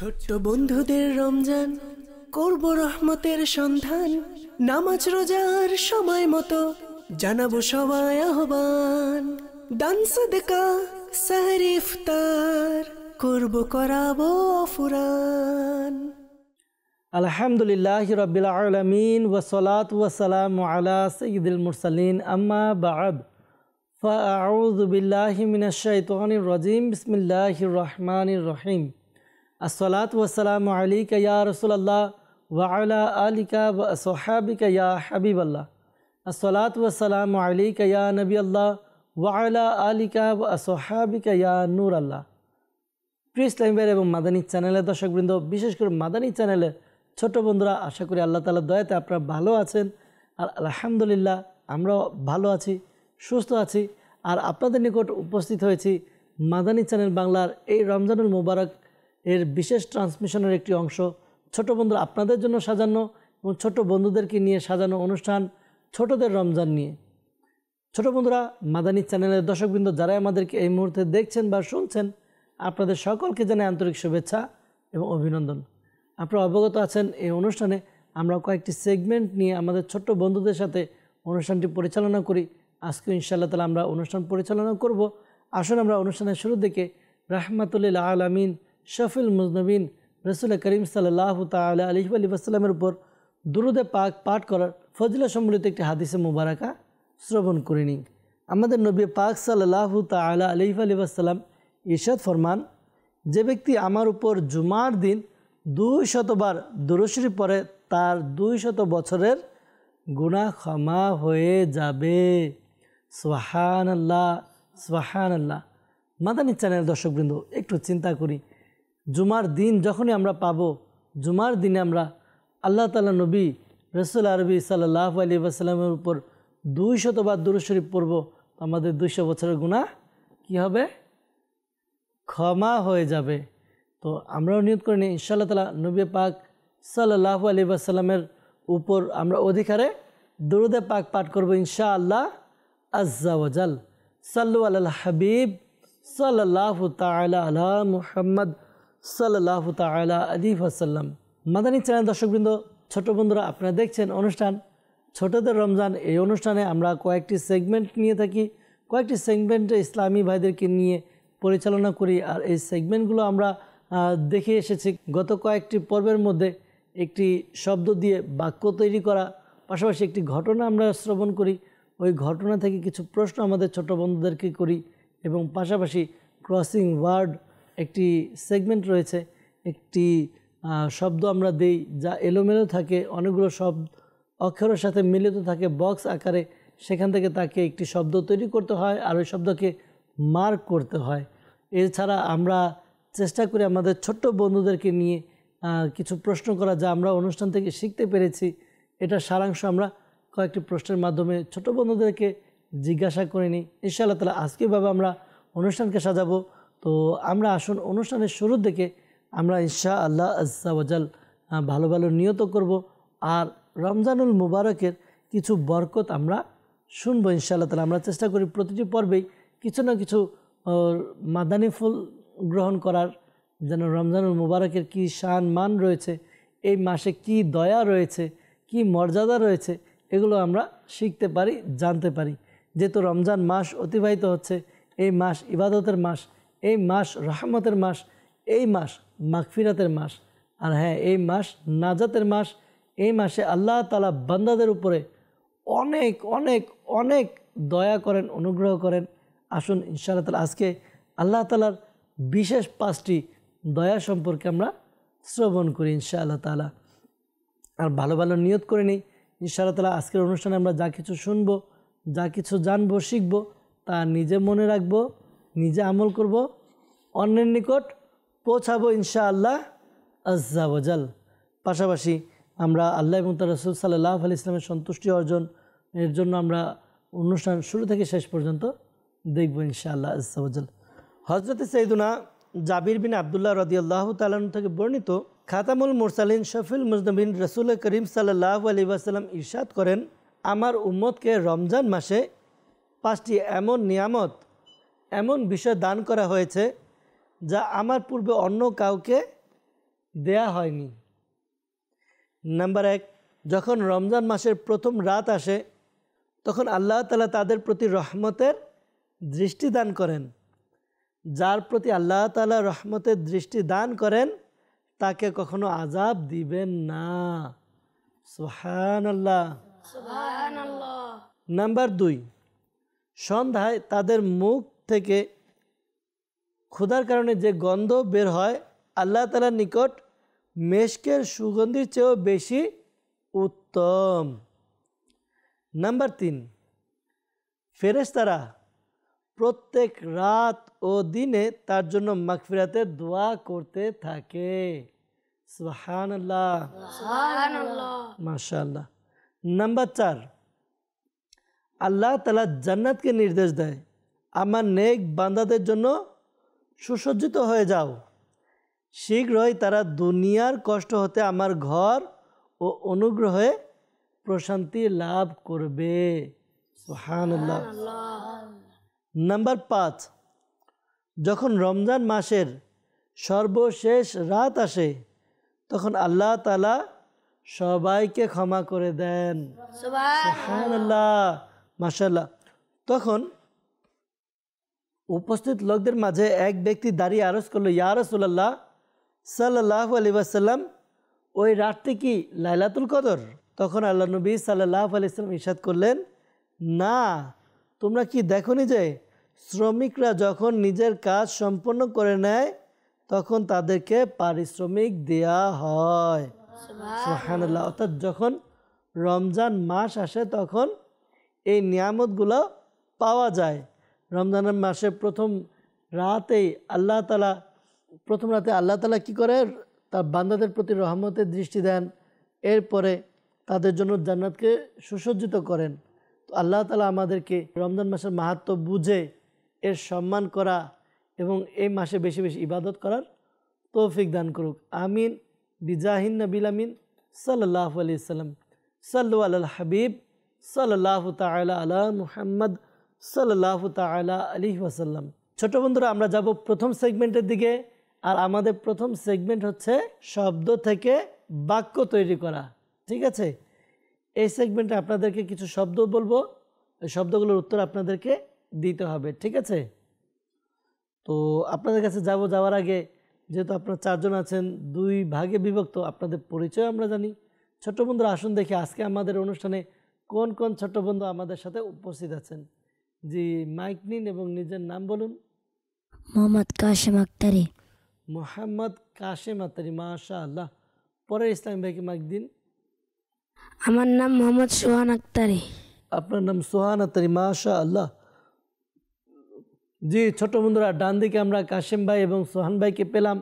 ছোট্ট বন্ধুদের রমজান করব রহমতের সন্ধান, নামাজ রোজার সময় মতো জানাবো সবাই আহ্বান। দান সাদকা সাহরি ইফতার করব করাবো ফুরান। আলহামদুলিল্লাহি রাব্বিল আলামিন ওয়াসসালাতু ওয়াসসালামু আলা সাইয়্যিদিল মুরসালিন আম্মা বা'দ ফাআউযু বিল্লাহি মিনাশ শাইতানির রাজিম বিসমিল্লাহির রহমানির রহিম। আসসালাতু ওয়াসসালামু আলাইকা ইয়া রাসূলুল্লাহ ওয়া আলা আলিকা ওয়া আসহাবিকা ইয়া হাবিবাল্লাহ। আসসালাতু ওয়াসসালামু আলাইকা ইয়া নবিয়াল্লাহ ওয়া আলা আলিকা ওয়া আসহাবিকা ইয়া নূরাল্লাহ। প্রিয় ইসলামী ভাই এবং মাদানী চ্যানেলের দর্শকবৃন্দ, বিশেষ করে মাদানী চ্যানেলের ছোট বন্ধুরা, আশা করি আল্লাহ তাআলার দয়াতে আপনারা ভালো আছেন। আর আলহামদুলিল্লাহ আমরাও ভালো আছি, সুস্থ আছি। আর আপনাদের নিকট উপস্থিত হয়েছি মাদানী চ্যানেল বাংলার এই রমজানুল মুবারক এর বিশেষ ট্রান্সমিশনের একটি অংশ। ছোট বন্ধুরা আপনাদের জন্য সাজানো এবং ছোট বন্ধুদেরকে নিয়ে সাজানো অনুষ্ঠান ছোটদের রমজান নিয়ে। ছোট বন্ধুরা, মাদানী চ্যানেলের দর্শকবৃন্দ যারা আমাদেরকে এই মুহূর্তে দেখছেন বা শুনছেন, আপনাদের সকলকে জানাই আন্তরিক শুভেচ্ছা এবং অভিনন্দন। আপনারা অবগত আছেন এই অনুষ্ঠানে আমরা কয়েকটি সেগমেন্ট নিয়ে আমাদের ছোট্ট বন্ধুদের সাথে অনুষ্ঠানটি পরিচালনা করি। আজকে ইনশাআল্লাহ তাআলা আমরা অনুষ্ঠান পরিচালনা করব। আসুন আমরা অনুষ্ঠানের শুরুর দিকে রাহমাতুল আলামিন শফিউল মুজনবিন রাসূল করিম সাল্লাল্লাহু তাআলা আলাইহি ওয়া সাল্লামের উপর দুরূদে পাক পাঠ করার ফজিলত সম্বলিত একটি হাদিসে মুবারাকা শ্রবণ করে নিই। আমাদের নবী পাক সাল্লাল্লাহু তাআলা আলাইহি ওয়া সাল্লাম ইরশাদ ফরমান, যে ব্যক্তি আমার উপর জুমার দিন 200 বার দুরূদ শরীফ পড়ে তার 200 বছরের গুনাহ ক্ষমা হয়ে যাবে। সুবহানাল্লাহ, সুবহানাল্লাহ। মাদানী চ্যানেল দর্শকবৃন্দ, একটু চিন্তা করি, জুমার দিন যখনই আমরা পাবো, জুমার দিনে আমরা আল্লাহ তাআলা নবী রাসূল আরবি সাল্লাল্লাহু আলাইহি ওয়াসাল্লামের উপর 200 বার দুরূদ শরীফ পড়ব, আমাদের 200 বছরের গুনাহ কি হবে? ক্ষমা হয়ে যাবে। তো আমরাও নিয়ত করে নিই ইনশাআল্লাহ তাআলা নবী পাক সাল্লাল্লাহু আলাইহি ওয়াসাল্লামের উপর আমরা অধিকারে দুরূদে পাক পাঠ করব ইনশাআল্লাহ আজ্জা ওয়া জাল। সাল্লু আলাল হাবিব সাল্লাল্লাহু তাআলা আলা মুহাম্মদ সাল্লাল্লাহু তাআলা আলাইহি ওয়াসাল্লাম। মাদানী চ্যানেল দর্শকবৃন্দ, ছোট বন্ধুরা আপনারা দেখছেন অনুষ্ঠান ছোটদের রমজান। এই অনুষ্ঠানে আমরা কয়েকটি সেগমেন্ট নিয়ে থাকি, কয়েকটি সেগমেন্টে ইসলামী ভাইদেরকে নিয়ে পরিচালনা করি। আর এই সেগমেন্টগুলো আমরা দেখে এসেছি গত কয়েকটি পর্বের মধ্যে একটি শব্দ দিয়ে বাক্য তৈরি করা, পাশাপাশি একটি ঘটনা আমরা শ্রবণ করি, ওই ঘটনা থেকে কিছু প্রশ্ন আমাদের ছোট বন্ধুদেরকে করি, এবং পাশাপাশি ক্রসিং ওয়ার্ড একটি সেগমেন্ট রয়েছে। একটি শব্দ আমরা দেই যা এলোমেলো থাকে, অনেকগুলো শব্দ অক্ষরের সাথে মিলিত থাকে বক্স আকারে, সেখান থেকে তাকে একটি শব্দ তৈরি করতে হয় আর ওই শব্দকে মার্ক করতে হয়। এছাড়া আমরা চেষ্টা করি আমাদের ছোট্ট বন্ধুদেরকে নিয়ে কিছু প্রশ্ন করা, যা আমরা অনুষ্ঠান থেকে শিখতে পেরেছি। এটা সারাংশ আমরা কয়েকটি প্রশ্নের মাধ্যমে ছোট বন্ধুদেরকে জিজ্ঞাসা করে নিই। ইনশাআল্লাহ তাআলা আজকেভাবে আমরা অনুষ্ঠানকে সাজাবো। তো আমরা আসুন অনুষ্ঠানের শুরুর দিকে আমরা ইনশাআল্লাহ আজ্জা ওয়া জাল ভালো ভালো নিয়ত করব, আর রমজানুল মুবারকের কিছু বরকত আমরা শুনবো ইনশাআল্লাহ তাআলা। আমরা চেষ্টা করি প্রতিটি পর্বেই কিছু না কিছু মাদানী ফুল গ্রহণ করার, যেন রমজানুল মুবারকের কী শান মান রয়েছে, এই মাসে কি দয়া রয়েছে, কি মর্যাদা রয়েছে, এগুলো আমরা শিখতে পারি, জানতে পারি। যেহেতু রমজান মাস অতিবাহিত হচ্ছে, এই মাস ইবাদতের মাস, এই মাস রহমতের মাস, এই মাস মাগফিরাতের মাস, আর হ্যাঁ, এই মাস নাজাতের মাস। এই মাসে আল্লাহ তাআলা বান্দাদের উপরে অনেক অনেক অনেক দয়া করেন, অনুগ্রহ করেন। আসুন ইনশাআল্লাহ তাআলা আজকে আল্লাহ তাআলার বিশেষ 5টি দয়া সম্পর্কে আমরা শ্রবণ করি ইনশাআল্লাহ তাআলা। আর ভালো ভালো নিয়ত করে নিই ইনশাআল্লাহ তাআলা আজকের অনুষ্ঠানে আমরা যা কিছু শুনবো, যা কিছু জানবো, শিখবো, তা নিজে মনে রাখবো, নিজে আমল করব, অন্যের নিকট পৌঁছাবো ইনশাআল্লাহ আজ্জা ওয়া জাল। পাশাপাশি আমরা আল্লাহ এবং তার রাসূল সাল্লাল্লাহু আলাইহি ওয়াসাল্লামের সন্তুষ্টি অর্জন এর জন্য আমরা অনুষ্ঠান শুরু থেকে শেষ পর্যন্ত দেখব ইনশাআল্লাহ আজ্জা ওয়া জাল। হযরত সাইয়্যিদুনা জাবির বিন আব্দুল্লাহ রাদিয়াল্লাহু তাআলা আনহু থেকে বর্ণিত, খাতামুল মুরসালিন শফিউল মুজনবিন রাসূল করিম সাল্লাল্লাহু আলাইহি ওয়াসাল্লাম ইরশাদ করেন, আমার উম্মতকে রমজান মাসে 5টি এমন নিয়ামত, এমন বিষয় দান করা হয়েছে যা আমার পূর্বে অন্য কাউকে দেয়া হয়নি। নাম্বার 1, যখন রমজান মাসের প্রথম রাত আসে তখন আল্লাহ তাআলা তাদের প্রতি রহমতের দৃষ্টি দান করেন। যার প্রতি আল্লাহ তাআলা রহমতের দৃষ্টি দান করেন তাকে কখনো আযাব দিবেন না। সুবহানাল্লাহ। নাম্বার 2, সন্ধ্যায় তাদের মুখ থেকে ক্ষুধার কারণে যে গন্ধ বের হয় আল্লাহ তাআলার নিকট মেশকের সুগন্ধির চেয়েও বেশি উত্তম। নাম্বার 3, ফেরেশতারা প্রত্যেক রাত ও দিনে তার জন্য মাগফিরাতের দোয়া করতে থাকে। সুবহানাল্লাহ, মাশাআল্লাহ। নাম্বার 4, আল্লাহ তাআলা জান্নাতকে নির্দেশ দেয়, আমার নেক বান্দাদের জন্য সুসজ্জিত হয়ে যাও, শীঘ্রই তারা দুনিয়ার কষ্ট হতে আমার ঘর ও অনুগ্রহে প্রশান্তি লাভ করবে। সুবহানাল্লাহ। নাম্বার 5, যখন রমজান মাসের সর্বশেষ রাত আসে তখন আল্লাহ তাআলা সবাইকে ক্ষমা করে দেন। সুবহানাল্লাহ, মাশাআল্লাহ। তখন উপস্থিত লোকদের মাঝে এক ব্যক্তি দাঁড়িয়ে আরজ করলো, ইয়া রাসূলুল্লাহ সাল্লাল্লাহু আলাইহি ওয়াসাল্লাম, ওই রাতটি কি লাইলাতুল কদর? তখন আল্লাহ নবী সাল্লাল্লাহু আলাইহি ওয়াসাল্লাম ইরশাদ করলেন, না, তোমরা কি দেখোনি যে শ্রমিকরা যখন নিজের কাজ সম্পন্ন করে নেয় তখন তাদেরকে পারিশ্রমিক দেয়া হয়। সুবহানাল্লাহ। অর্থাৎ যখন রমজান মাস আসে তখন এই নিয়ামতগুলো পাওয়া যায়। রমজানের মাসে প্রথম রাতে আল্লাহ তাআলা কি করে, তার বান্দাদের প্রতি রহমতের দৃষ্টি দেন, এরপরে তাদের জন্য জান্নাতকে সুসজ্জিত করেন। তো আল্লাহ তাআলা আমাদেরকে রমজান মাসের মাহাত্ম্য বুঝে এর সম্মান করা এবং এই মাসে বেশি বেশি ইবাদত করার তৌফিক দান করুক। আমিন। বিজাহিন নবিল আমিন সাল্লাল্লাহু আলাইহি ওয়াসাল্লাম। সাল্লু আলাল হাবিব সাল্লাল্লাহু তাআলা আলা মুহাম্মদ সাল্লাল্লাহু তাআলা আলাইহি ওয়াসাল্লাম। ছোট বন্ধুরা, আমরা যাব প্রথম সেগমেন্টের দিকে। আর আমাদের প্রথম সেগমেন্ট হচ্ছে শব্দ থেকে বাক্য তৈরি করা। ঠিক আছে, এই সেগমেন্টে আপনাদেরকে কিছু শব্দ বলবো, এই শব্দগুলোর উত্তর আপনাদেরকে দিতে হবে। ঠিক আছে, তো আপনাদের কাছে যাওয়ার আগে যেহেতু আপনারা 4 জন আছেন, 2 ভাগে বিভক্ত, আপনাদের পরিচয় আমরা জানি। ছোট বন্ধুরা, আসুন দেখি আজকে আমাদের অনুষ্ঠানে কোন কোন ছোট বন্ধু আমাদের সাথে উপস্থিত আছেন। জি, মাইক নিন এবং নিজের নাম বলুন। মোহাম্মদ কাশেম আক্তারি। মোহাম্মদ কাশেম আক্তারি, মাশাআল্লাহ। পরে ইসলাম ভাইকে মাইক দিন। আমার নাম মোহাম্মদ সোহান আক্তারি। আপনার নাম সোহান আক্তারি, মাশাআল্লাহ। জি ছোট বন্ধুরা, ডান দিকে আমরা কাশেম ভাই এবং সোহান ভাইকে পেলাম।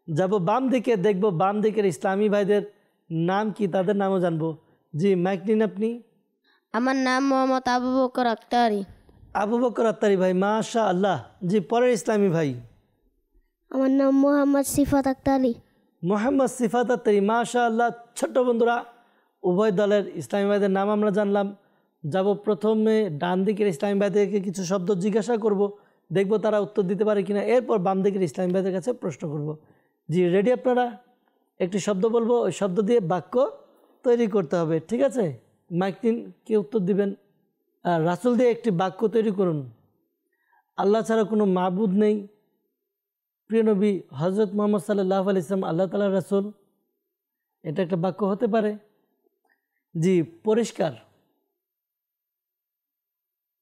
যাব বাম দিকে, দেখব বাম দিকের ইসলামী ভাইদের নাম কি, তাদের নামও জানবো। জি, মাইক নিন আপনি। আমার নাম মোহাম্মদ আবু বকর আক্তারি। আবু বকর আক্তারি ভাই, মাশাআল্লাহ। জি, পরের ইসলামী ভাই। আমার নাম মোহাম্মদ সিফাত আক্তারি। মোহাম্মদ সিফাত আক্তারি, মাশাআল্লাহ। ছোট্ট বন্ধুরা, উভয় দলের ইসলামী ভাইদের নাম আমরা জানলাম। যাব প্রথমে ডান দিকের ইসলামী ভাইদেরকে কিছু শব্দ জিজ্ঞাসা করব, দেখব তারা উত্তর দিতে পারে কিনা। এরপর বাম দিকের ইসলামী ভাইদের কাছে প্রশ্ন করব। জি, রেডি আপনারা? একটি শব্দ বলবো, ওই শব্দ দিয়ে বাক্য তৈরি করতে হবে। ঠিক আছে, মাইক নিন, কে উত্তর দিবেন? আর রাসূল দিয়ে একটি বাক্য তৈরি করুন। আল্লাহ ছাড়া কোনো মাবুদ নেই, প্রিয় নবী হযরত মুহাম্মদ সাল্লাল্লাহু আলাইহি ওয়াসাল্লাম আল্লাহ তাআলার রাসূল, এটা একটা বাক্য হতে পারে। জি,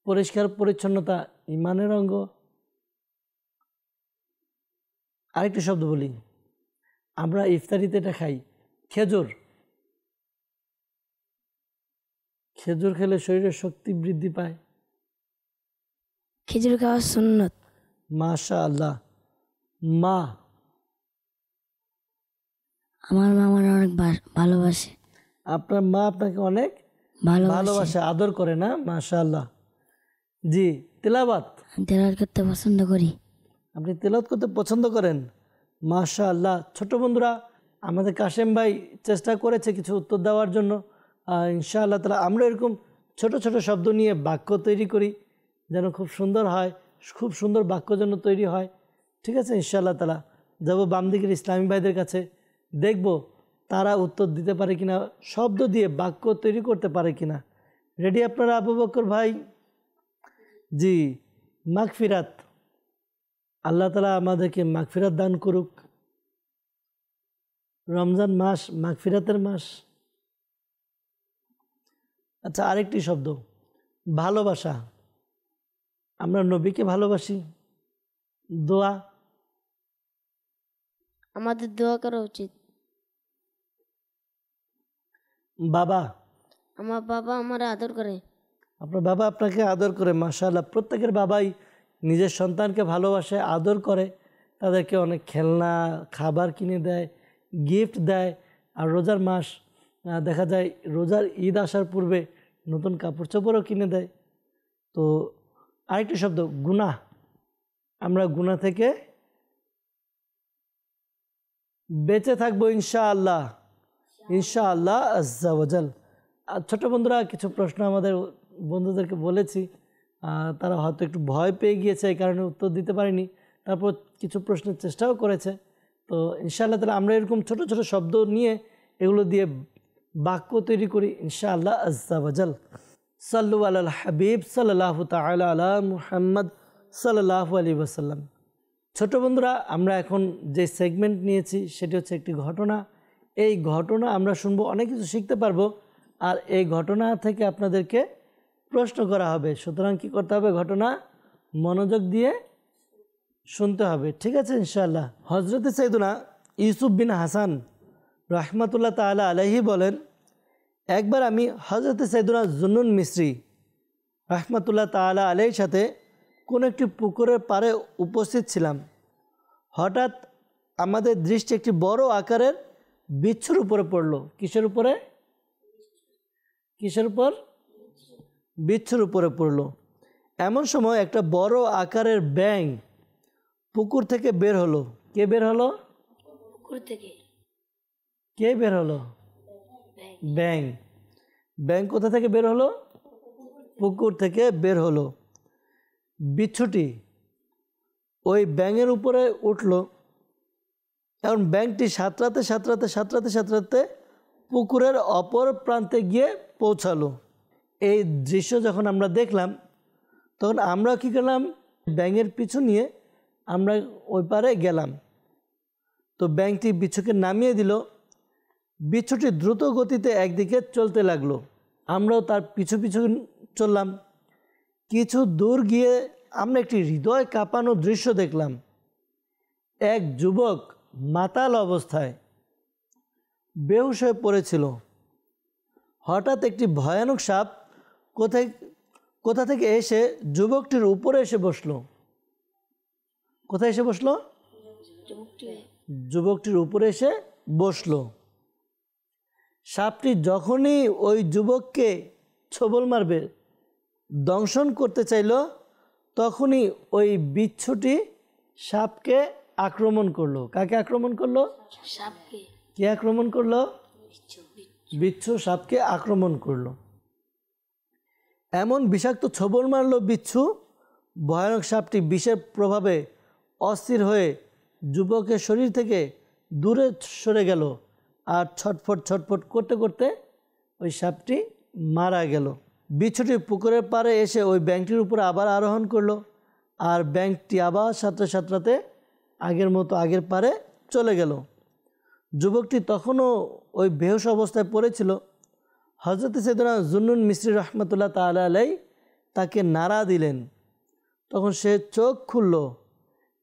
পরিষ্কার পরিচ্ছন্নতা ঈমানের অঙ্গ। আরেকটি শব্দ বলি, আমরা ইফতারিতে এটা খাই, খেজুর। খেজুর খেলে শরীরের শক্তি বৃদ্ধি পায়। খেজুর খাওয়া সুন্নত। মাশাআল্লাহ। মা, আমার মা আমার অনেক ভালোবাসে। আপনার মা আপনাকে অনেক ভালোবাসে। ভালোবাসে, আদর করে না? মাশাআল্লাহ। জি, তেলাওয়াত। আমি তেলাওয়াত করতে পছন্দ করি। আপনি তেলাওয়াত করতে পছন্দ করেন? মাশাআল্লাহ। ছোট বন্ধুরা, আমাদের কাশেম ভাই চেষ্টা করেছে কিছু উত্তর দেওয়ার জন্য। ইনশাআল্লাহ তাআলা আমরা এরকম ছোট ছোট শব্দ নিয়ে বাক্য তৈরি করি যেন খুব সুন্দর হয়, খুব সুন্দর বাক্য যেন তৈরি হয়। ঠিক আছে, ইনশাআল্লাহ তাআলা। যাব বাম দিকের ইসলামী ভাইদের কাছে। দেখব তারা উত্তর দিতে পারে কিনা, শব্দ দিয়ে বাক্য তৈরি করতে পারে কিনা। রেডি আপনারা আবু বকর ভাই? জি। মাগফিরাত, আল্লাহ তাআলা আমাদেরকে মাগফিরাত দান করুক। রমজান মাস মাগফিরাতের মাস। আচ্ছা, আরেকটি শব্দ, ভালোবাসা। আমরা নবীকে ভালোবাসি। দোয়া, আমাদের দোয়া করা উচিত। বাবা, আমার বাবা আমার আদর করে। আপনার বাবা আপনাকে আদর করে। মাশাআল্লাহ, প্রত্যেকের বাবাই নিজের সন্তানকে ভালোবাসে, আদর করে, তাদেরকে অনেক খেলনা, খাবার কিনে দেয়, গিফট দেয়। আর রোজার মাস দেখা যায় রোজার ঈদ আসার পূর্বে নতুন কাপড় চোপড়ও কিনে দেয়। তো আরেকটি শব্দ, গুনাহ। আমরা গুনাহ থেকে বেঁচে থাকবো ইনশাআল্লাহ, ইনশাআল্লাহ আজ্জা ওয়াজাল। আর ছোটো বন্ধুরা, কিছু প্রশ্ন আমাদের বন্ধুদেরকে বলেছি, তারা হয়তো একটু ভয় পেয়ে গিয়েছে, এই কারণে উত্তর দিতে পারেনি। তারপর কিছু প্রশ্নের চেষ্টাও করেছে। তো ইনশাআল্লাহ তাহলে আমরা এরকম ছোট ছোট শব্দ নিয়ে এগুলো দিয়ে বাক্য তৈরি করি ইনশাআল্লাহ আজ্জা ওয়াজাল। সাল্লু আলাল হাবিব সাল্লাল্লাহু তাআলা আলা মুহাম্মদ সাল্লাল্লাহু আলাইহি ওয়াসাল্লাম। ছোট বন্ধুরা, আমরা এখন যে সেগমেন্ট নিয়েছি সেটি হচ্ছে একটি ঘটনা। এই ঘটনা আমরা শুনবো, অনেক কিছু শিখতে পারবো, আর এই ঘটনা থেকে আপনাদেরকে প্রশ্ন করা হবে। সুতরাং কী করতে হবে? ঘটনা মনোযোগ দিয়ে শুনতে হবে, ঠিক আছে ইনশাআল্লাহ। হজরতে সাইদুনা ইউসুফ বিন হাসান রহমাতুল্লাহ তাআলা আলাইহি বলেন, একবার আমি হজরতে সাইদুনা জুন্নুন মিসরি রহমাতুল্লাহ তাআলা আলাইহির সাথে কোনো একটি পুকুরের পাড়ে উপস্থিত ছিলাম। হঠাৎ আমাদের দৃষ্টি একটি বড় আকারের বিচ্ছুর উপরে পড়ল। কিসের উপরে? কিসের উপর? বিচ্ছুর উপরে পড়ল। এমন সময় একটা বড় আকারের ব্যাঙ পুকুর থেকে বের হলো। কে বের হলো? পুকুর থেকে। কে বের হলো? ব্যাঙ। ব্যাঙ কোথা থেকে বের হলো? পুকুর থেকে বের হলো। বিচ্ছুটি ওই ব্যাঙের উপরে উঠল। এখন ব্যাঙটি সাঁতরাতে সাঁতরাতে সাঁতরাতে সাঁতরাতে পুকুরের অপর প্রান্তে গিয়ে পৌঁছালো। এই দৃশ্য যখন আমরা দেখলাম, তখন আমরা কী করলাম? ব্যাঙের পিছু নিয়ে আমরা ওই পারে গেলাম। তো ব্যাঙটি বিচ্ছুকে নামিয়ে দিল। বিচ্ছুটি দ্রুত গতিতে একদিকে চলতে লাগলো। আমরাও তার পিছু পিছু চললাম। কিছু দূর গিয়ে আমরা একটি হৃদয় কাঁপানো দৃশ্য দেখলাম। এক যুবক মাতাল অবস্থায় বেহুশ হয়ে পড়েছিল। হঠাৎ একটি ভয়ানক সাপ কোথা থেকে এসে যুবকটির উপরে এসে বসলো। কোথায় এসে বসলো? যুবকটির উপরে এসে বসলো। সাপটি যখনই ওই যুবককে ছোবল মারবে, দংশন করতে চাইল, তখনই ওই বিচ্ছুটি সাপকে আক্রমণ করলো। কাকে আক্রমণ করলো? সাপকে। কে আক্রমণ করলো? বিচ্ছু সাপকে আক্রমণ করলো। এমন বিষাক্ত ছোবল মারল বিচ্ছু, ভয়ানক সাপটি বিষের প্রভাবে অস্থির হয়ে যুবকের শরীর থেকে দূরে সরে গেল, আর ছটফট ছটফট করতে করতে ওই সাপটি মারা গেল। বিচ্ছুটি পুকুরের পাড়ে এসে ওই ব্যাঙটির উপর আবার আরোহণ করলো, আর ব্যাঙটি আবার সাঁতরাতে সাঁতরাতে আগের মতো আগের পাড়ে চলে গেল। যুবকটি তখনও ওই বেহুশ অবস্থায় পড়েছিল। হজরত সাইয়েদনা জুন্নুন মিসরি রহমতুল্লাহ তাআলা আলাইহি তাকে নাড়া দিলেন। তখন সে চোখ খুলল।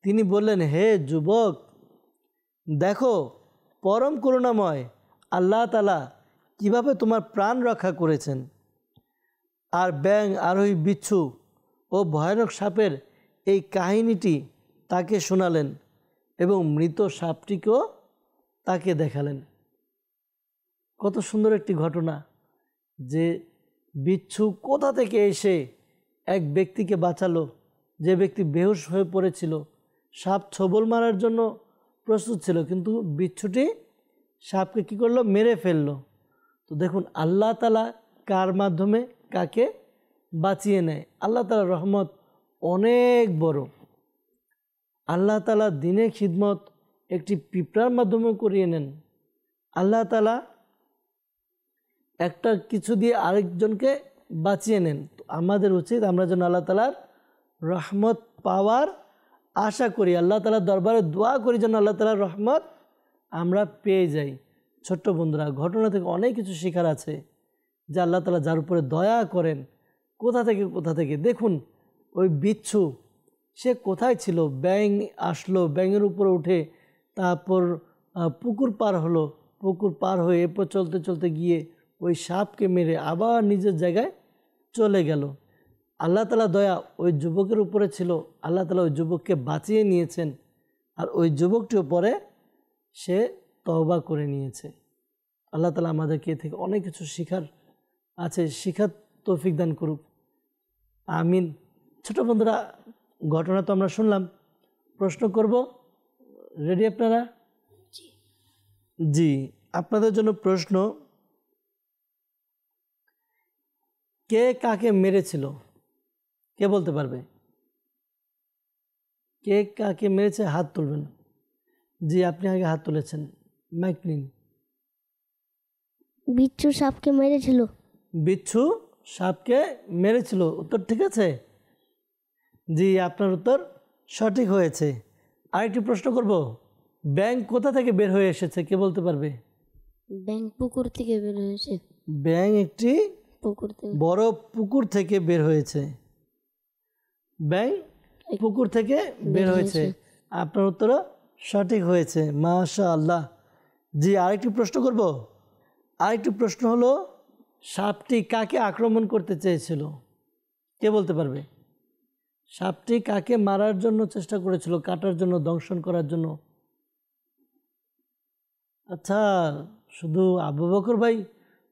তিনি বললেন, হে যুবক, দেখো পরম করুণাময় আল্লাহ তাআলা কিভাবে তোমার প্রাণ রক্ষা করেছেন। আর ব্যাঙ আরোহী বিচ্ছু ও ভয়ানক সাপের এই কাহিনীটি তাকে শোনালেন এবং মৃত সাপটিকেও তাকে দেখালেন। কত সুন্দর একটি ঘটনা, যে বিচ্ছু কোথা থেকে এসে এক ব্যক্তিকে বাঁচালো, যে ব্যক্তি বেহুশ হয়ে পড়েছিল, সাপ ছোবল মারার জন্য প্রস্তুত ছিল, কিন্তু বিচ্ছুটি সাপকে কী করলো? মেরে ফেললো। তো দেখুন আল্লাহ তাআলা কার মাধ্যমে কাকে বাঁচিয়ে নেয়। আল্লাহ তাআলার রহমত অনেক বড়। আল্লাহ তাআলা দিনের খিদমত একটি পিঁপড়ার মাধ্যমেও করিয়ে নেন। আল্লাহ তাআলা একটা কিছু দিয়ে আরেকজনকে বাঁচিয়ে নেন। তো আমাদের উচিত আমরা যেন আল্লাহ তাআলার রহমত পাওয়ার আশা করি, আল্লাহ তাআলার দরবারে দোয়া করি যেন আল্লাহ তাআলার রহমত আমরা পেয়ে যাই। ছোট্ট বন্ধুরা, ঘটনা থেকে অনেক কিছু শেখার আছে যে আল্লাহ তাআলা যার উপরে দয়া করেন কোথা থেকে দেখুন, ওই বিচ্ছু সে কোথায় ছিল, ব্যাঙ আসলো, ব্যাঙের উপরে উঠে তারপর পুকুর পার হলো, পুকুর পার হয়ে এরপর চলতে চলতে গিয়ে ওই সাপকে মেরে আবার নিজের জায়গায় চলে গেল। আল্লাহ তাআলা দয়া ওই যুবকের উপরে ছিল, আল্লাহ তাআলা ওই যুবককে বাঁচিয়ে নিয়েছেন, আর ওই যুবকটিও পরে সে তওবা করে নিয়েছে। আল্লাহ তাআলা আমাদেরকে এ থেকে অনেক কিছু শিখার আছে, শিখার তৌফিক দান করুক, আমিন। ছোট বন্ধুরা, ঘটনা তো আমরা শুনলাম, প্রশ্ন করব, রেডি আপনারা? জি, আপনাদের জন্য প্রশ্ন, কে কাকে মেরেছিল? কে বলতে পারবে? কে কাকে মেরেছে হাত তুলবেন। জি, আপনি আগে হাত তুলেছেন, মাইক নিন। বিচ্ছু সাপকে মেরেছিল। বিচ্ছু সাপকে মেরেছিল, উত্তর ঠিক আছে? জি, আপনার উত্তর সঠিক হয়েছে। আরেকটি প্রশ্ন করব, ব্যাঙ কোথা থেকে বের হয়ে এসেছে, কে বলতে পারবে? ব্যাঙ পুকুর থেকে বের হয়েছে। ব্যাঙ একটি পুকুর থেকে, বড় পুকুর থেকে বের হয়েছে। ব্যাঙ পুকুর থেকে বের হয়েছে, আপনার উত্তরও সঠিক হয়েছে, মাশাআল্লাহ। জি, আরেকটি প্রশ্ন করব। আরেকটি প্রশ্ন হলো, সাপটি কাকে আক্রমণ করতে চেয়েছিল, কে বলতে পারবে? সাপটি কাকে মারার জন্য চেষ্টা করেছিল, কাটার জন্য, দংশন করার জন্য? আচ্ছা, শুধু আবু বকর ভাই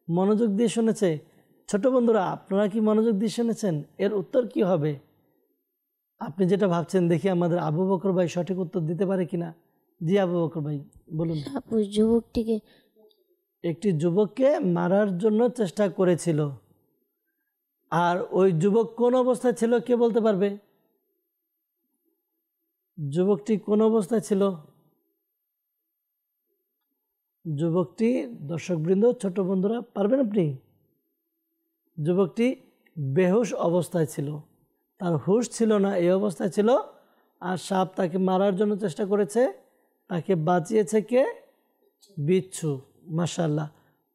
মনোযোগ দিয়ে শুনেছে। ছোট বন্ধুরা, আপনারা কি মনোযোগ দিয়ে শুনেছেন? এর উত্তর কি হবে? আপনি যেটা ভাবছেন, দেখি আমাদের আবু বকর ভাই সঠিক উত্তর দিতে পারে কিনা। জি আবু বকর ভাই বলুন। যুবকটিকে, একটি যুবককে মারার জন্য চেষ্টা করেছিল, আর ওই যুবক কোন অবস্থায় ছিল, কে বলতে পারবে? যুবকটি কোন অবস্থায় ছিল? যুবকটি, দর্শকবৃন্দ, ছোট বন্ধুরা, পারবেন আপনি? যুবকটি বেহুশ অবস্থায় ছিল, তার হুশ ছিল না, এই অবস্থায় ছিল, আর সাপ তাকে মারার জন্য চেষ্টা করেছে, তাকে বাঁচিয়েছে কে? বিচ্ছু। মাশাআল্লাহ,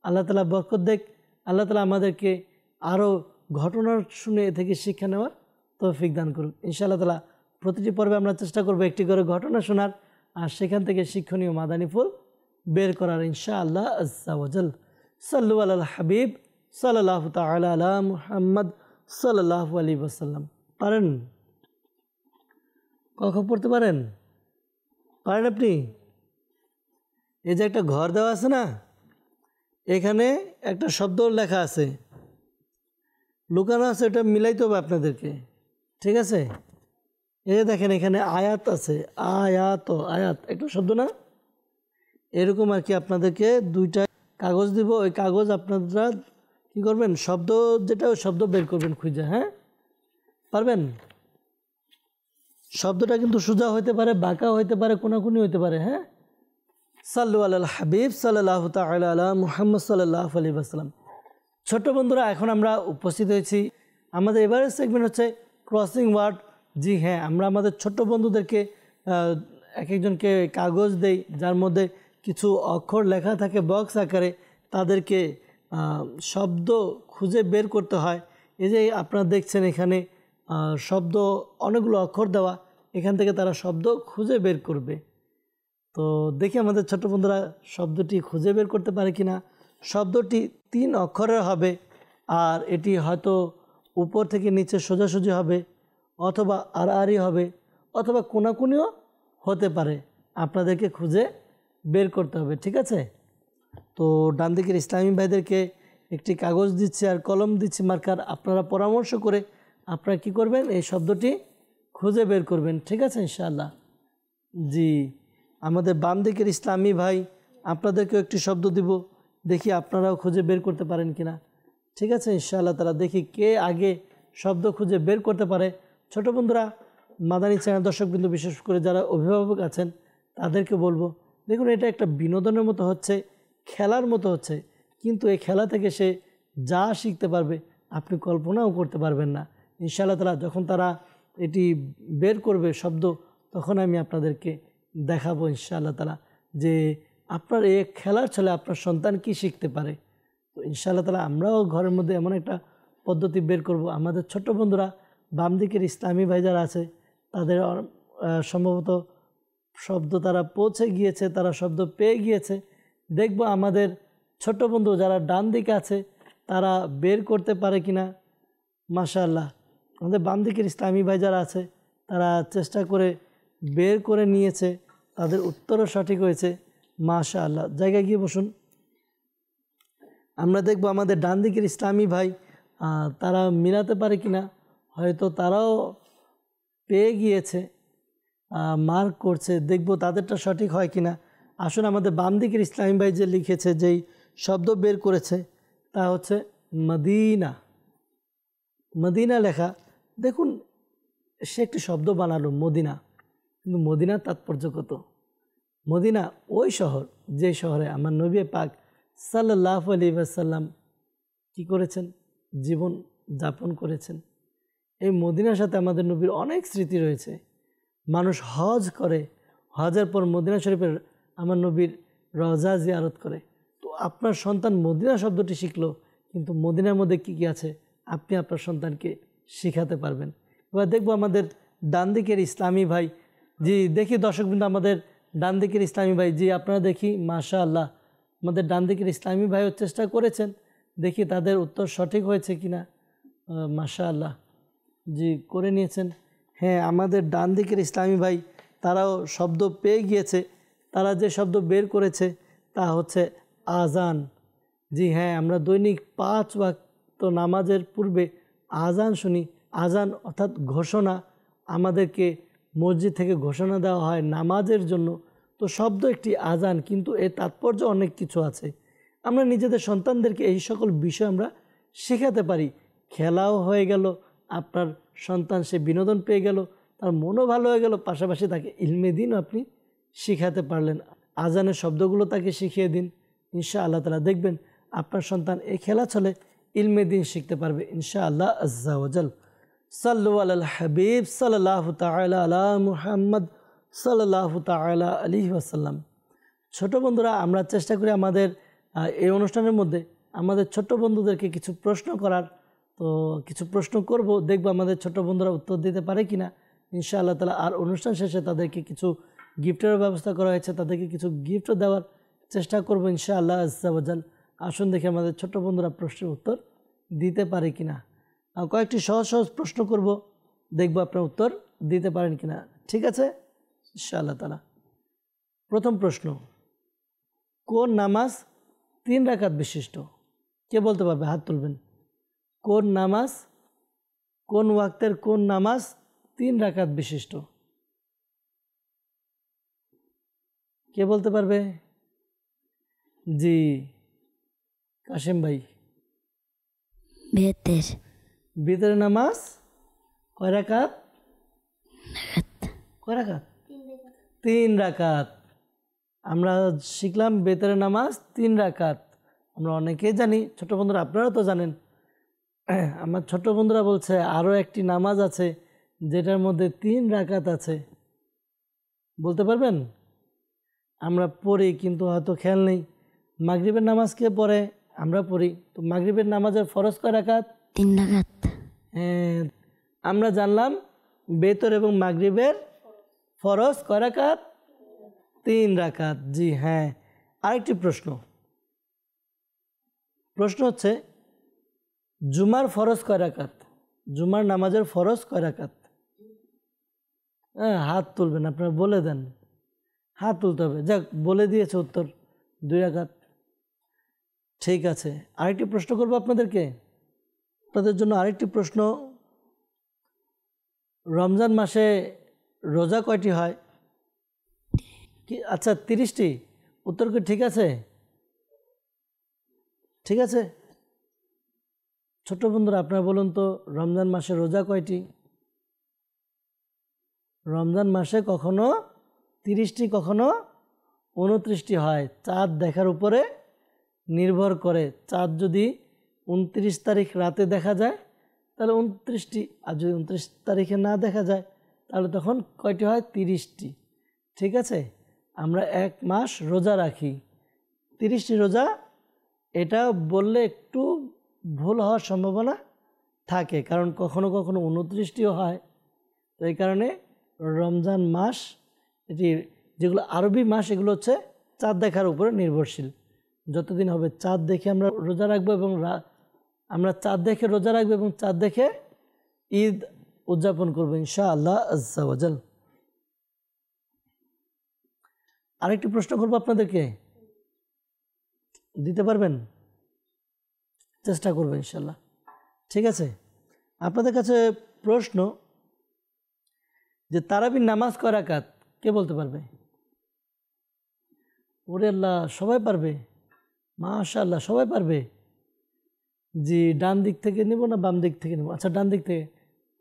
আল্লাহ তাআলা বরকত দেখ, আল্লাহ তাআলা আমাদেরকে আরও ঘটনা শুনে এ থেকে শিক্ষা নেওয়ার তৌফিক দান করুক। ইনশাআল্লাহ তাআলা প্রতিটি পর্বে আমরা চেষ্টা করব একটি করে ঘটনা শোনার, আর সেখান থেকে শিক্ষণীয় মাদানী ফুল বের করার, ইনশাআল্লাহ আজ্জা ওয়াজাল। সাল্লু আলাল হাবিব সাল্লাল্লাহু তাআলা আলা মুহাম্মদ সাল্লাল্লাহু আলাইহি ওয়াসাল্লাম। পারেন? ক পড়তে পারেন? পারেন আপনি? এই যে একটা ঘর দেওয়া আছে না, এখানে একটা শব্দ লেখা আছে, লুকানো আছে, এটা মিলাইতে হবে আপনাদেরকে, ঠিক আছে? এই যে দেখেন, এখানে আয়াত আছে, আয়াত, আয়াত একটা শব্দ না, এরকম আর কি। আপনাদেরকে দুইটা কাগজ দিব, ওই কাগজ আপনারা কি করবেন, শব্দ যেটা, ওই শব্দ বের করবেন খুঁজে। হ্যাঁ, পারবেন? শব্দটা কিন্তু সোজা হইতে পারে, বাঁকা হইতে পারে, কোনাকুনি হইতে পারে। হ্যাঁ, সাল্লু আলাল হাবিব সাল্লাল্লাহু তাআলা আলা মুহাম্মদ সাল্লাল্লাহু আলাইহি ওয়াসাল্লাম। ছোট্ট বন্ধুরা, এখন আমরা উপস্থিত হয়েছি, আমাদের এবারের সেগমেন্ট হচ্ছে ক্রসিং ওয়ার্ড। জি হ্যাঁ, আমরা আমাদের ছোট্ট বন্ধুদেরকে এক একজনকে কাগজ দেই, যার মধ্যে কিছু অক্ষর লেখা থাকে বক্স আকারে, তাদেরকে শব্দ খুঁজে বের করতে হয়। এই যে আপনারা দেখছেন এখানে শব্দ, অনেকগুলো অক্ষর দেওয়া, এখান থেকে তারা শব্দ খুঁজে বের করবে। তো দেখি আমাদের ছোট বন্ধুরা শব্দটি খুঁজে বের করতে পারে কিনা। শব্দটি 3 অক্ষরের হবে, আর এটি হয়তো উপর থেকে নিচে সোজাসুজি হবে, অথবা আড়াআড়ি হবে, অথবা কোনাকুনিও হতে পারে। আপনাদেরকে খুঁজে বের করতে হবে, ঠিক আছে? তো ডান দিকের ইসলামী ভাইদেরকে একটি কাগজ দিচ্ছি আর কলম দিচ্ছি মার্কার, আপনারা পরামর্শ করে আপনারা কি করবেন, এই শব্দটি খুঁজে বের করবেন, ঠিক আছে ইনশাআল্লাহ। জি, আমাদের বাম দিকের ইসলামী ভাই, আপনাদেরকেও একটি শব্দ দিব, দেখি আপনারাও খুঁজে বের করতে পারেন কিনা, ঠিক আছে ইনশাআল্লাহ তাআলা। দেখি কে আগে শব্দ খুঁজে বের করতে পারে। ছোট বন্ধুরা, মাদানী চ্যানেল দর্শকবৃন্দ, বিশেষ করে যারা অভিভাবক আছেন তাদেরকে বলবো, দেখুন এটা একটা বিনোদনের মতো হচ্ছে, খেলার মতো হচ্ছে, কিন্তু এই খেলা থেকে সে যা শিখতে পারবে আপনি কল্পনাও করতে পারবেন না। ইনশাআল্লাহ তাআলা যখন তারা এটি বের করবে শব্দ, তখন আমি আপনাদেরকে দেখাবো ইনশাআল্লাহ তাআলা যে আপনার এই খেলার ছলে আপনার সন্তান কি শিখতে পারে। তো ইনশাআল্লাহ তাআলা আমরাও ঘরের মধ্যে এমন একটা পদ্ধতি বের করব। আমাদের ছোট্ট বন্ধুরা বাম দিকের ইসলামী ভাই যারা আছে তাদের সম্ভবত শব্দ তারা পৌঁছে গিয়েছে, তারা শব্দ পেয়ে গিয়েছে। দেখব আমাদের ছোট্ট বন্ধু যারা ডান দিকে আছে তারা বের করতে পারে কিনা। মাশাআল্লাহ, আমাদের বাম দিকের ইসলামী ভাই যারা আছে তারা চেষ্টা করে বের করে নিয়েছে, তাদের উত্তরও সঠিক হয়েছে। মাশাআল্লাহ, জায়গায় গিয়ে বসুন। আমরা দেখব আমাদের ডান দিকের ইসলামী ভাই তারা মিলাতে পারে কিনা, হয়তো তারাও পেয়ে গিয়েছে, মার্ক করছে, দেখব তাদেরটা সঠিক হয় কিনা। আসুন আমাদের বাম দিকের ইসলামী ভাই যে লিখেছে, যেই শব্দ বের করেছে তা হচ্ছে মদিনা। মদিনা লেখা, দেখুন সে একটি শব্দ বানালো মদিনা, কিন্তু মদিনার তাৎপর্য কত। মদিনা ওই শহর যে শহরে আমার নবী পাক সাল্লাল্লাহু আলাইহি ওয়াসাল্লাম কী করেছেন, জীবন যাপন করেছেন। এই মদিনার সাথে আমাদের নবীর অনেক স্মৃতি রয়েছে। মানুষ হজ করে, হজের পর মদিনা শরীফের আমার নবীর রওজা জিয়ারত করে। তো আপনার সন্তান মদিনা শব্দটি শিখলো, কিন্তু মদিনার মধ্যে কী কী আছে আপনি আপনার সন্তানকে শেখাতে পারবেন। এবার দেখব আমাদের ডান দিকের ইসলামী ভাই, জি দেখি দর্শকবৃন্দ আমাদের ডান দিকের ইসলামী ভাই, জি আপনারা দেখি মাশাআল্লাহ আমাদের ডান দিকের ইসলামী ভাইও চেষ্টা করেছেন, দেখি তাদের উত্তর সঠিক হয়েছে কিনা। মাশাআল্লাহ, জি করে নিয়েছেন। হ্যাঁ, আমাদের ডান দিকের ইসলামী ভাই তারাও শব্দ পেয়ে গিয়েছে, তারা যে শব্দ বের করেছে তা হচ্ছে আজান। জি হ্যাঁ, আমরা দৈনিক 5 ওয়াক্ত নামাজের পূর্বে আজান শুনি। আজান অর্থাৎ ঘোষণা, আমাদেরকে মসজিদ থেকে ঘোষণা দেওয়া হয় নামাজের জন্য। তো শব্দ একটি আজান, কিন্তু এর তাৎপর্য অনেক কিছু আছে। আমরা নিজেদের সন্তানদেরকে এই সকল বিষয় আমরা শেখাতে পারি। খেলাও হয়ে গেল, আপনার সন্তান সে বিনোদন পেয়ে গেল, তার মনও ভালো হয়ে গেল, পাশাপাশি তাকে ইলমে দিনও আপনি শিখাতে পারলেন। আজানের শব্দগুলো তাকে শিখিয়ে দিন, ইনশাআল্লাহ তাআলা দেখবেন আপনার সন্তান এই খেলা চলে ইলমে দিন শিখতে পারবে ইনশাআল্লাহ আজ্জা ওয়াজাল। সাল্লু আলাল হাবিব সাল্লাল্লাহু তাআলা আলা মুহাম্মদ সাল্লাল্লাহু তাআলা আলাইহি ওয়াসাল্লাম। ছোট বন্ধুরা, আমরা চেষ্টা করি আমাদের এই অনুষ্ঠানের মধ্যে আমাদের ছোট বন্ধুদেরকে কিছু প্রশ্ন করার। তো কিছু প্রশ্ন করব, দেখব আমাদের ছোট বন্ধুরা উত্তর দিতে পারে কিনা ইনশাআল্লাহ তাআলা। আর অনুষ্ঠান শেষে তাদেরকে কিছু গিফটের ব্যবস্থা করা হয়েছে, তাদেরকে কিছু গিফটও দেওয়ার চেষ্টা করব ইনশাআল্লাহ আজ্জা ওয়াজাল। আসুন দেখি আমাদের ছোট বন্ধুরা প্রশ্নের উত্তর দিতে পারে কিনা। কয়েকটি সহজ সহজ প্রশ্ন করব, দেখব আপনার উত্তর দিতে পারেন কিনা। ঠিক আছে ইনশাআল্লাহ তাআলা। প্রথম প্রশ্ন, কোন নামাজ 3 রাকাত বিশিষ্ট? কে বলতে পারবে? হাত তুলবেন। কোন নামাজ, কোন ওয়াক্তের কোন নামাজ 3 রাকাত বিশিষ্ট? কে বলতে পারবে? জি কাশিম ভাই। বেতের বিতরের নামাজ কয় রাকাত? কয় রাকাত? 3 রাকাত। আমরা শিখলাম বেতরের নামাজ 3 রাকাত। আমরা অনেকেই জানি, ছোট বন্ধুরা আপনারা তো জানেন। আমার ছোট বন্ধুরা বলছে আরও একটি নামাজ আছে যেটার মধ্যে 3 রাকাত আছে, বলতে পারবেন? আমরা পড়ি কিন্তু হয়তো খেয়াল নেই। মাগরিবের নামাজ কে পড়ে? আমরা পড়ি। তো মাগরিবের নামাজের ফরজ কয় রাকাত? 3 রাকাত। হ্যাঁ, আমরা জানলাম বেতর এবং মাগরিবের ফরজ কয় রাকাত? 3 রাকাত। জি হ্যাঁ। আরেকটি প্রশ্ন হচ্ছে জুমার ফরজ কয় রাকাত? জুমার নামাজের ফরজ কয় রাকাত? হ্যাঁ, হাত তুলবেন, আপনারা বলে দেন। হাত তুলতে হবে। যাক, বলে দিয়েছে উত্তর 2 রাকাত। ঠিক আছে, আরেকটি প্রশ্ন করবো আপনাদেরকে। আপনাদের জন্য আরেকটি প্রশ্ন, রমজান মাসে রোজা কয়টি হয়? কি আচ্ছা 30টি। উত্তর কি ঠিক আছে? ঠিক আছে। ছোট বন্ধুরা আপনারা বলুন তো, রমজান মাসে রোজা কয়টি? রমজান মাসে কখনো 30টি, কখনো 29টি হয়। চাঁদ দেখার উপরে নির্ভর করে। চাঁদ যদি 29 তারিখ রাতে দেখা যায় তাহলে 29টি, আর যদি 29 তারিখে না দেখা যায় তাহলে তখন কয়টি হয়? 30টি। ঠিক আছে, আমরা 1 মাস রোজা রাখি, 30টি রোজা। এটা বললে একটু ভুল হওয়ার সম্ভাবনা থাকে, কারণ কখনো কখনো 29টিও হয়। তো এই কারণে রমজান মাস, এটি যেগুলো আরবি মাস, এগুলো হচ্ছে চাঁদ দেখার উপরে নির্ভরশীল। যতদিন হবে চাঁদ দেখে আমরা রোজা রাখবো, এবং আমরা চাঁদ দেখে রোজা রাখবো এবং চাঁদ দেখে ঈদ উদযাপন করবো ইনশাআল্লাহ আজ্জা ওয়াজাল। আরেকটি প্রশ্ন করবো আপনাদেরকে, দিতে পারবেন? চেষ্টা করবো ইনশাআল্লাহ। ঠিক আছে, আপনাদের কাছে প্রশ্ন যে তারাবির নামাজ কয় রাকাত, কে বলতে পারবে? ওরে আল্লাহ, সবাই পারবে, মাশাআল্লাহ সবাই পারবে। জি, ডান দিক থেকে নেব না বাম দিক থেকে নেব? আচ্ছা, ডান দিক থেকে।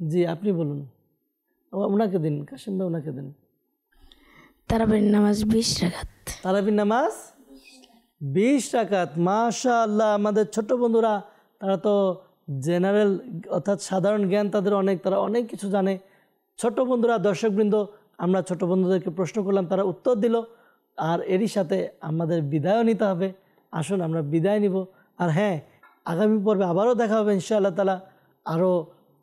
জি, আপনি বলুন। ওনাকে দিন, কাশিম ভাই ওনাকে দিন। তারাবির নামাজ 20 রাকাত। তারাবির নামাজ 20 রাকাত। মাশাআল্লাহ, আমাদের ছোট বন্ধুরা, তারা তো জেনারেল অর্থাৎ সাধারণ জ্ঞান তাদের অনেক, তারা অনেক কিছু জানে। ছোট বন্ধুরা, দর্শকবৃন্দ, আমরা ছোট বন্ধুদেরকে প্রশ্ন করলাম, তারা উত্তর দিল, আর এরই সাথে আমাদের বিদায়ও নিতে হবে। আসুন আমরা বিদায় নিব। আর হ্যাঁ, আগামী পর্বে আবারও দেখা হবে ইনশাআল্লাহ তাআলা। আরও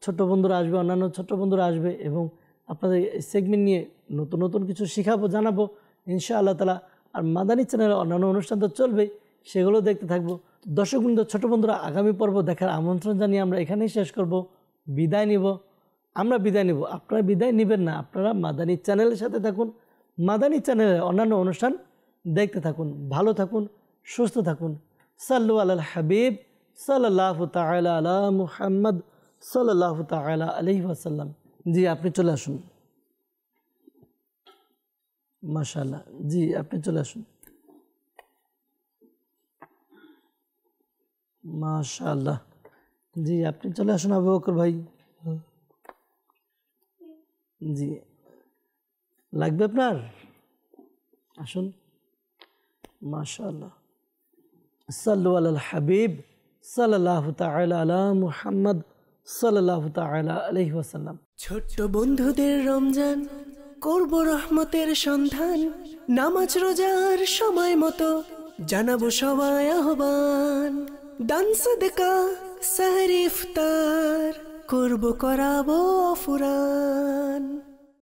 ছোট বন্ধুরা আসবে, অন্যান্য ছোট বন্ধুরা আসবে, এবং আপনাদের সেগমেন্ট নিয়ে নতুন নতুন কিছু শেখাবো, জানাবো ইনশাআল্লাহ তাআলা। আর মাদানী চ্যানেলে অন্যান্য অনুষ্ঠান তো চলবেই, সেগুলো দেখতে থাকবো। দর্শকবৃন্দ, ছোট বন্ধুরা, আগামী পর্ব দেখার আমন্ত্রণ জানিয়ে আমরা এখানেই শেষ করব, বিদায় নিব। আমরা বিদায় নিব, আপনারা বিদায় নেবেন না, আপনারা মাদানী চ্যানেলের সাথে থাকুন, মাদানী চ্যানেলের অন্যান্য অনুষ্ঠান দেখতে থাকুন। ভালো থাকুন, সুস্থ থাকুন। সাল্লু আলাল হাবিব সাল্লাল্লাহু তাআলা আলা মুহাম্মদ সাল্লাল্লাহু তাআলা আলাইহি ওয়াসাল্লাম। জি, আপনি চলে আসুন। মাশাআল্লাহ, জি আপনি চলে আসুন। মাশাআল্লাহ, জি আপনি চলে আসুন আবু বকর ভাই। জি, লাগবে আপনার? আসুন। মাশাআল্লাহ। সাল্লু আলাল হাবিব সাল্লাল্লাহু তাআলা আলা মুহাম্মদ সাল্লাল্লাহু তাআলা আলাইহি ওয়াসাল্লাম। ছোট্ট বন্ধুদের রমজান, করব রহমতের সন্ধান, নামাজ রোজার সময় মতো জানাবো সবাই আহ্বান। দান সাদকা সাহরি ইফতার করব, করাবো ফুরান।